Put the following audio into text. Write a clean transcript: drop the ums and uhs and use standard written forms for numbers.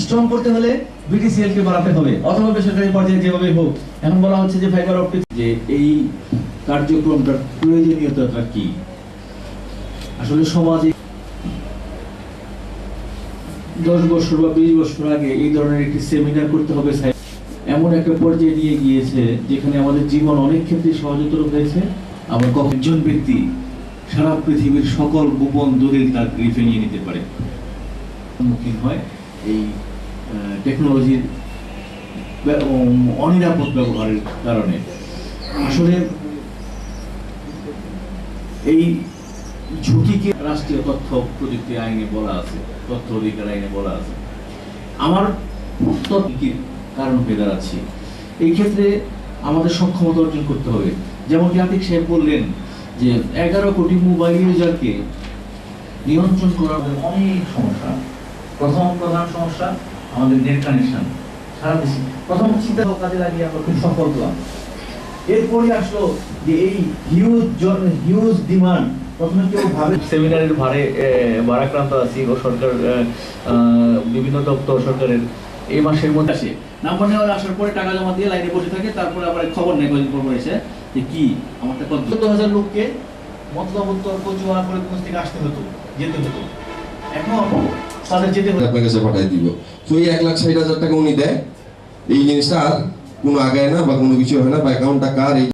Strong করতে হলে BTCL কে বাড়াতে হবে অথবা বেসরকারি পর্যায়ে যেভাবে হোক। এখন বলা হচ্ছে যে ফাইবার অপটিক, যে এই কার্যক্রমটার প্রয়োজনীয়তাটা কি আসলে সমাজে 10 বছর বা 20 বছর আগে এই ধরনের একটি সেমিনার করতে হবে এমন একটা পর্যায়ে নিয়ে গিয়েছে যেখানে আমাদের জীবন অনেক ক্ষেত্রে সহজতর হয়েছে। আবার একজন ব্যক্তি সারা পৃথিবীর সকল গোপন দলিল তার গ্রিফে নিয়ে নিতে পারে, সম্মুখীন হয় এই টেকনোলজির অনিরাপদ ব্যবহারের কারণে। আসলে এই ঝুঁকিকে রাষ্ট্রীয় তথ্য প্রযুক্তি আইনে বলা আছে, তথ্য অধিকার আইনে বলা আছে। আমার তথ্যের কারণ হয়ে দাঁড়াচ্ছে এই ক্ষেত্রে আমাদের সক্ষমতা অর্জন করতে হবে। যেমনটি আতিক সাহেব বললেন যে 11 কোটি মোবাইল ইউজারকে নিয়ন্ত্রণ করার অনেক সমস্যা। প্রধান সমস্যা আমাদের নেট কানেকশন সারা দেশে। প্রথম চিন্তা কাজে লাগিয়ে আমরা খুব সফল হলাম। এরপরে আসলো যে এই হিউজ ডিমান্ড। প্রথমে কেউ ভাবে সেমিনারের ভারাক্রান্ত আছি ও সরকার বিভিন্ন দপ্তর সরকারের এই মাসের মধ্যে আসে নাম্বার নেওয়ার আসার পরে টাকা জমা দিয়ে লাইনে বসে থাকে, তারপরে আবার খবর নেই কয়েকদিন পর এসে যে কি আমারটা 14,000 লোককে মতলব উত্তর কচুয়া করে কোচ থেকে আসতে হতো, যেতে হতো। এখন তাদের যেতে হতো আপনার কাছে পাঠিয়ে দিব। তো এই 1,60,000 টাকা উনি দেয়, এই জিনিসটা আর কোনো আগায় না বা কোনো কিছু হয় না, বা অ্যাকাউন্টটা কার